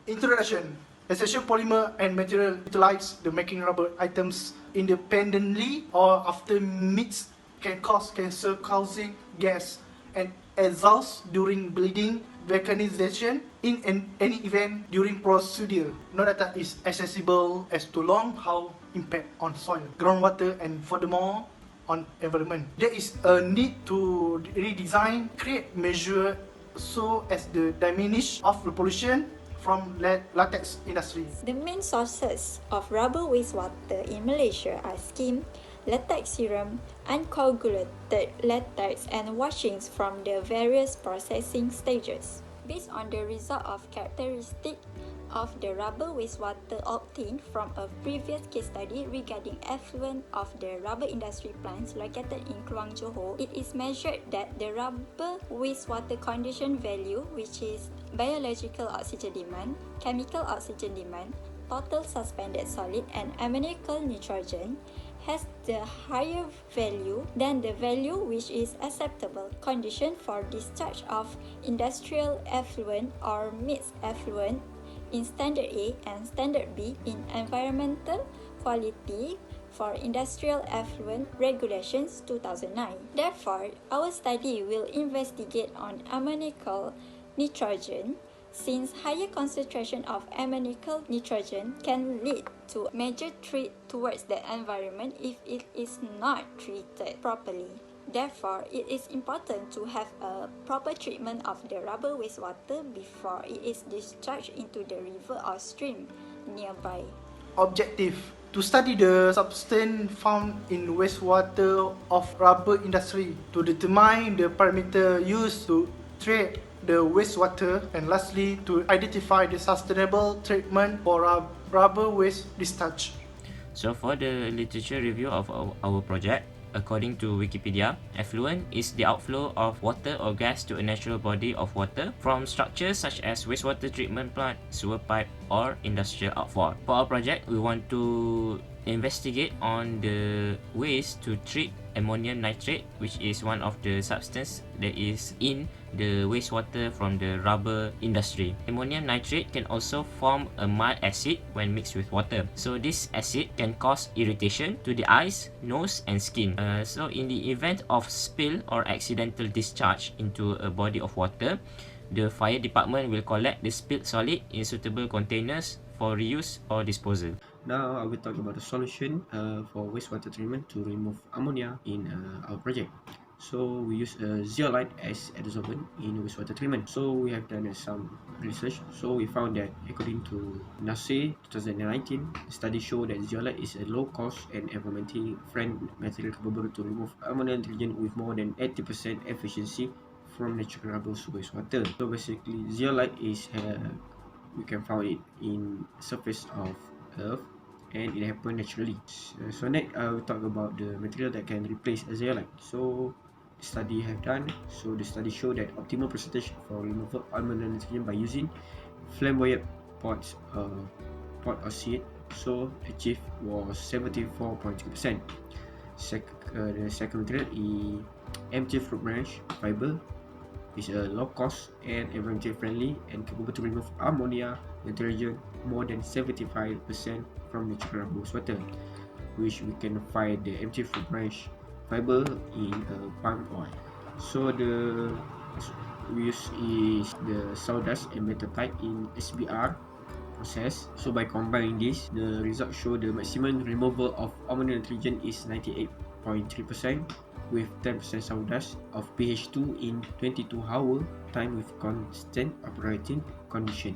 Introduction. Essential polymer and material utilized the making rubber items independently or after mixed can cause cancer-causing gas and exhaust during bleeding, vulcanization, in any event during procedure. No data is accessible as to long how impact on soil, groundwater, and furthermore on environment. There is a need to redesign, create measure so as the diminish of the pollution from latex industry. The main sources of rubber wastewater in Malaysia are skim, latex serum, uncoagulated latex, and washings from the various processing stages. Based on the result of characteristic of the rubber wastewater obtained from a previous case study regarding effluent of the rubber industry plants located in Kluang Johor, it is measured that the rubber wastewater condition value, which is biological oxygen demand, chemical oxygen demand, total suspended solid, and ammoniacal nitrogen, has the higher value than the value which is acceptable condition for discharge of industrial effluent or mixed effluent in Standard A and Standard B in Environmental Quality for Industrial Effluent Regulations 2009. Therefore, our study will investigate on ammoniacal nitrogen, since higher concentration of ammoniacal nitrogen can lead to major threat towards the environment if it is not treated properly. Therefore, it is important to have a proper treatment of the rubber wastewater before it is discharged into the river or stream nearby. Objective: to study the substance found in wastewater of rubber industry, to determine the parameter used to treat the wastewater, and lastly, to identify the sustainable treatment for rubber waste discharge. So for the literature review of our project, according to Wikipedia, effluent is the outflow of water or gas to a natural body of water from structures such as wastewater treatment plant, sewer pipe, or industrial outfall. For our project, we want to investigate on the ways to treat ammonium nitrate, which is one of the substance that is in the wastewater from the rubber industry. Ammonium nitrate can also form a mild acid when mixed with water. So this acid can cause irritation to the eyes, nose, and skin. So in the event of spill or accidental discharge into a body of water, the fire department will collect the spilled solid in suitable containers for reuse or disposal. Now I will talk about the solution for wastewater treatment to remove ammonia in our project. So we use zeolite as adsorbent in wastewater treatment. So we have done some research. So we found that according to NASE 2019, studies show that zeolite is a low cost and environmentally friendly material capable to remove ammonia nitrogen with more than 80% efficiency from natural rubber wastewater. So basically, zeolite is we can find it in surface of Earth, and it happens naturally. So next, I will talk about the material that can replace zeolite. So study have done. So the study show that optimal percentage for removal of ammonia nitrogen by using flamboyant pot or sheet. So achieved was 74.2%. The second material is empty fruit branch fiber. Is a low cost and environmentally friendly and capable to remove ammonia nitrogen more than 75% from natural rubber wastewater, which we can find the empty fruit branch fiber in palm oil. So the we use is the sawdust and metal type in SBR process. So by combining this, the result show the maximum removal of ammonia nitrogen is 98.3%. with 10% sawdust of pH 2 in 22 hour time with constant operating condition.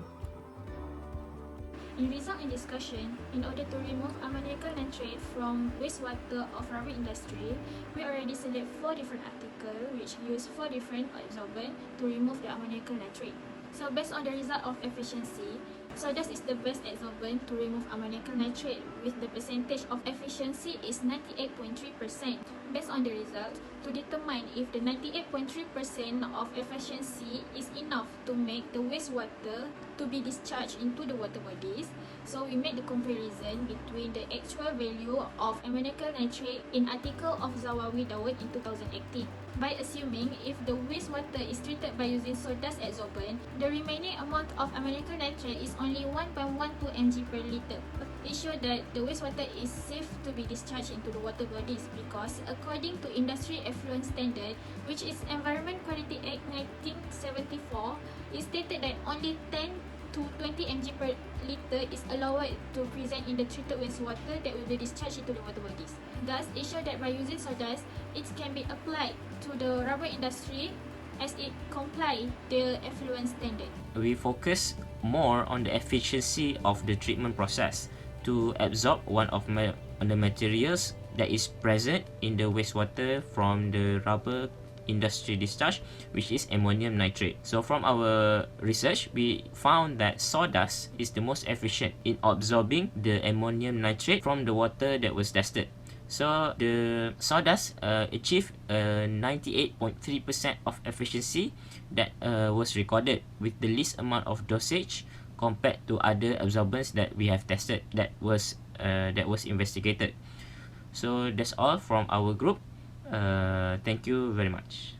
In result and discussion, in order to remove ammoniacal nitrate from wastewater of rubber industry, we already select 4 different articles which use 4 different adsorbents to remove the ammoniacal nitrate. So based on the result of efficiency, sawdust is the best adsorbent to remove ammoniacal nitrate with the percentage of efficiency is 98.3%. based on the result to determine if the 98.3% of efficiency is enough to make the wastewater to be discharged into the water bodies. So we made the comparison between the actual value of ammoniacal nitrate in article of Zawawi Dawood in 2018. By assuming if the wastewater is treated by using sawdust adsorbent, the remaining amount of ammoniacal nitrate is only 1.12 mg per liter. It shows that the wastewater is safe to be discharged into the water bodies because according to Industry Effluent Standard, which is Environment Quality Act 1974, it stated that only 10 to 20 mg per liter is allowed to present in the treated wastewater that will be discharged into the water bodies. Thus, it shows that by using sawdust, it can be applied to the rubber industry as it comply the effluent standard. We focus more on the efficiency of the treatment process to absorb one of the materials that is present in the wastewater from the rubber industry discharge, which is ammonium nitrate. So from our research, we found that sawdust is the most efficient in absorbing the ammonium nitrate from the water that was tested. So the sawdust achieved 98.3% of efficiency that was recorded with the least amount of dosage compared to other absorbents that we have tested that was investigated. So that's all from our group. Thank you very much.